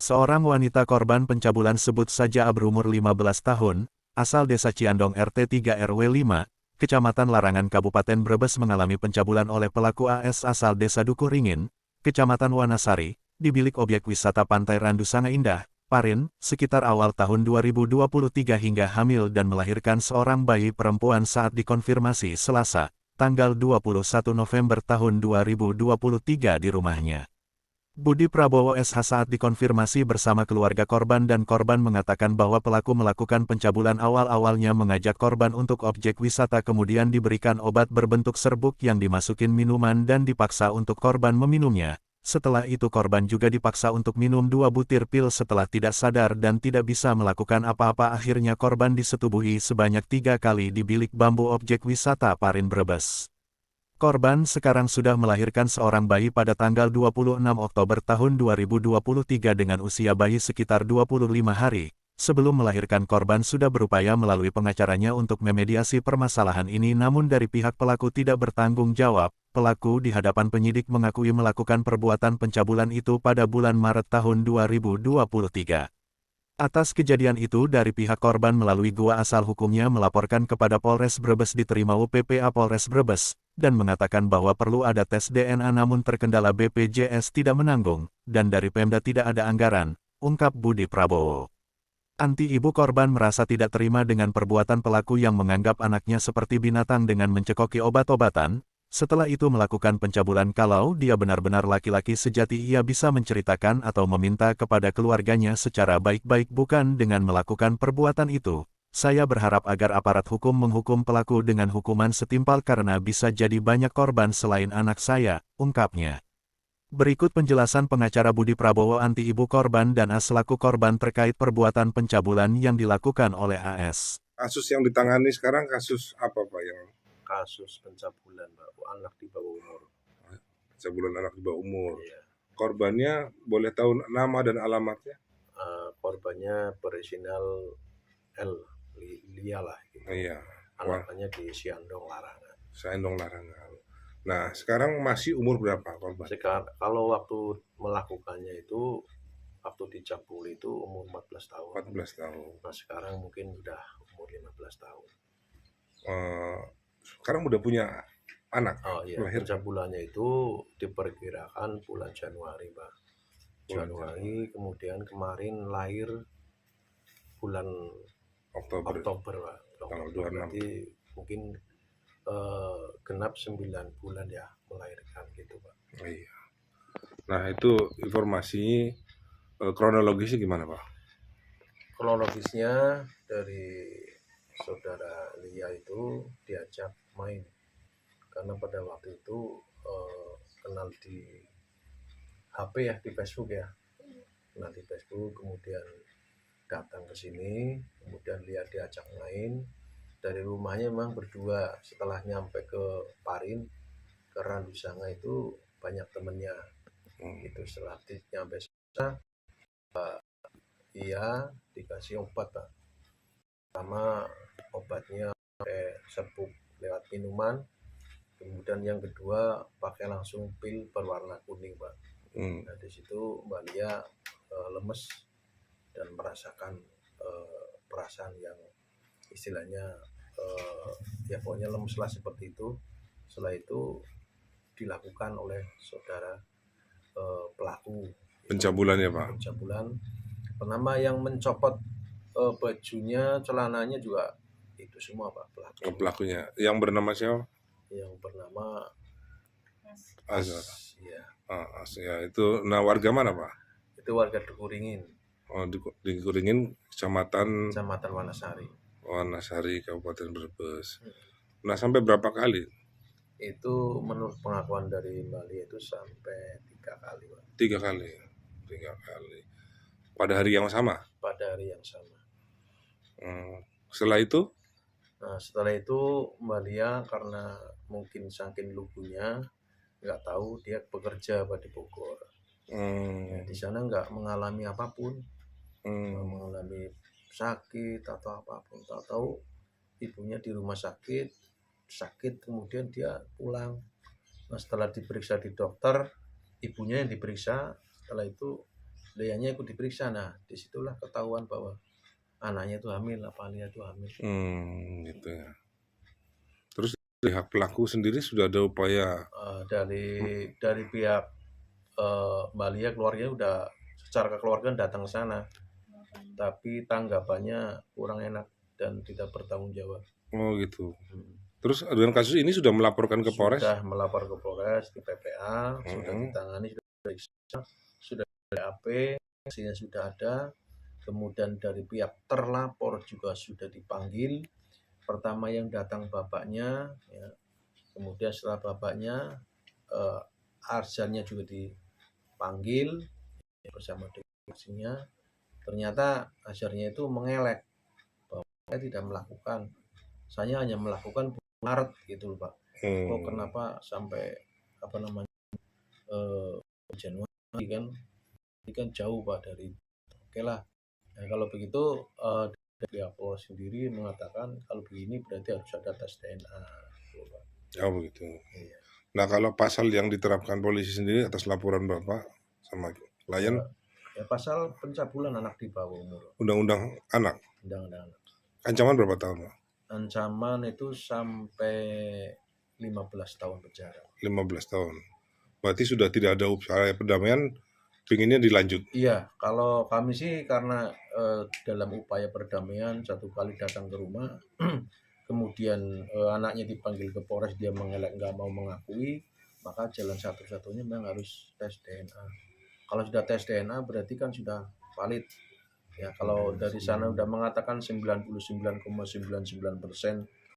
Seorang wanita korban pencabulan sebut saja A berumur 15 tahun, asal desa Ciandong RT 3 RW 5, Kecamatan Larangan Kabupaten Brebes mengalami pencabulan oleh pelaku AS asal desa Dukuringin, Kecamatan Wanasari, di bilik objek wisata Pantai Randu Sanga Indah, Parin, sekitar awal tahun 2023 hingga hamil dan melahirkan seorang bayi perempuan saat dikonfirmasi Selasa, tanggal 21 November tahun 2023 di rumahnya. Budi Prabowo SH saat dikonfirmasi bersama keluarga korban dan korban mengatakan bahwa pelaku melakukan pencabulan awal-awalnya mengajak korban untuk objek wisata kemudian diberikan obat berbentuk serbuk yang dimasukin minuman dan dipaksa untuk korban meminumnya. Setelah itu korban juga dipaksa untuk minum 2 butir pil setelah tidak sadar dan tidak bisa melakukan apa-apa akhirnya korban disetubuhi sebanyak 3 kali di bilik bambu objek wisata Parin Brebes. Korban sekarang sudah melahirkan seorang bayi pada tanggal 26 Oktober tahun 2023 dengan usia bayi sekitar 25 hari. Sebelum melahirkan korban sudah berupaya melalui pengacaranya untuk memediasi permasalahan ini namun dari pihak pelaku tidak bertanggung jawab. Pelaku di hadapan penyidik mengakui melakukan perbuatan pencabulan itu pada bulan Maret tahun 2023. Atas kejadian itu dari pihak korban melalui gua asal hukumnya melaporkan kepada Polres Brebes diterima UPPA Polres Brebes, dan mengatakan bahwa perlu ada tes DNA namun terkendala BPJS tidak menanggung, dan dari Pemda tidak ada anggaran, ungkap Budi Prabowo. Ibu korban merasa tidak terima dengan perbuatan pelaku yang menganggap anaknya seperti binatang dengan mencekoki obat-obatan. Setelah itu melakukan pencabulan kalau dia benar-benar laki-laki sejati ia bisa menceritakan atau meminta kepada keluarganya secara baik-baik bukan dengan melakukan perbuatan itu. Saya berharap agar aparat hukum menghukum pelaku dengan hukuman setimpal karena bisa jadi banyak korban selain anak saya, ungkapnya. Berikut penjelasan pengacara Budi Prabowo anti ibu korban dan AS selaku korban terkait perbuatan pencabulan yang dilakukan oleh AS. Kasus yang ditangani sekarang kasus apa Pak yang kasus pencabulan anak di bawah umur. pencabulan anak di bawah umur? Iya. Korbannya boleh tahu nama dan alamatnya? Korbannya berinisial L, Lia lah gitu. Iya. Alamatnya di Ciandong Larangan. Ciandong Larangan. Nah, sekarang masih umur berapa korban? Sekarang kalau waktu melakukannya itu waktu dicabul itu umur 14 tahun. 14 tahun. Nah, sekarang mungkin udah umur 15 tahun. Sekarang udah punya anak. Oh iya, pencabulannya itu diperkirakan bulan Januari, Pak. Januari, kemudian kemarin lahir bulan Oktober Pak. Tanggal 26. Berarti mungkin genap 9 bulan ya melahirkan gitu Pak. Iya. Nah itu informasi kronologisnya gimana Pak? Kronologisnya dari saudara Lia itu diajak main karena pada waktu itu kenal di HP ya, di Facebook ya, kenal di Facebook, kemudian datang ke sini, kemudian Lia diajak main dari rumahnya memang berdua. Setelah nyampe ke Parin, ke Randu Sanga itu banyak temennya gitu. Setelah nyampe sana Ia dikasih obat Pak, pertama obatnya pakai serbuk lewat minuman, kemudian yang kedua pakai langsung pil berwarna kuning Pak. Nah di situ Mbak Lia lemes dan merasakan perasaan yang istilahnya ya pokoknya lemes lah seperti itu. Setelah itu dilakukan oleh saudara pelaku pencabulannya Pak. Pencabulan pertama yang mencopot bajunya, celananya juga itu semua Pak pelakunya. Yang bernama siapa? Yang bernama Azhar. Ya. Ya itu. Nah warga mana Pak? Itu warga Dukuringin. Oh di Dukuringin, Kecamatan Wanasari. Wanasari, Kabupaten Brebes. Nah sampai berapa kali? Itu menurut pengakuan dari Mbak Lia itu sampai 3 kali Pak. 3 kali. 3 kali. Pada hari yang sama? Pada hari yang sama. Setelah itu? Nah setelah itu Mbak Lia karena mungkin saking lugunya nggak tahu dia bekerja di Bogor. Ya, di sana nggak mengalami apapun, nggak mengalami sakit atau apapun. Tahu ibunya di rumah sakit kemudian dia pulang. Nah setelah diperiksa di dokter, ibunya yang diperiksa, setelah itu Leanya ikut diperiksa. Nah, disitulah ketahuan bahwa anaknya itu hamil, apa Lia itu hamil. Gitu ya. Terus pihak pelaku sendiri sudah ada upaya Dari pihak Mbak Lia keluarganya udah secara kekeluargaan datang ke sana, tapi tanggapannya kurang enak dan tidak bertanggung jawab. gitu. Terus dengan kasus ini sudah melaporkan ke Polres? Sudah melapor ke Polres, ke PPA, sudah ditangani, sudah diperiksa, sudah BAP, hasilnya sudah ada. Kemudian dari pihak terlapor juga sudah dipanggil. Pertama yang datang bapaknya, ya. Kemudian setelah bapaknya, Arzannya juga dipanggil ya, bersama dengan. Ternyata Azharnya itu mengelak bahwa saya tidak melakukan, saya hanya melakukan Maret gitu loh Pak. Kok kenapa sampai Januari kan? Ini kan jauh Pak dari. Oke lah. Nah, kalau begitu dari pihak Polres sendiri mengatakan kalau begini berarti harus ada tes DNA. Gitu, Pak. Oh begitu. Iya. Nah kalau pasal yang diterapkan polisi sendiri atas laporan Bapak sama klien, Ya pasal pencabulan anak di bawah umur. Undang-Undang Anak, Undang-undang anak. ancaman berapa tahun Pak? Ancaman itu sampai 15 tahun penjara. 15 tahun. Berarti sudah tidak ada upaya perdamaian, pinginnya dilanjut. Iya, kalau kami sih karena dalam upaya perdamaian satu kali datang ke rumah, kemudian anaknya dipanggil ke Polres, dia mengelak nggak mau mengakui, maka jalan satu-satunya memang harus tes DNA. Kalau sudah tes DNA berarti kan sudah valid. Ya, kalau dari sana udah mengatakan 99,99%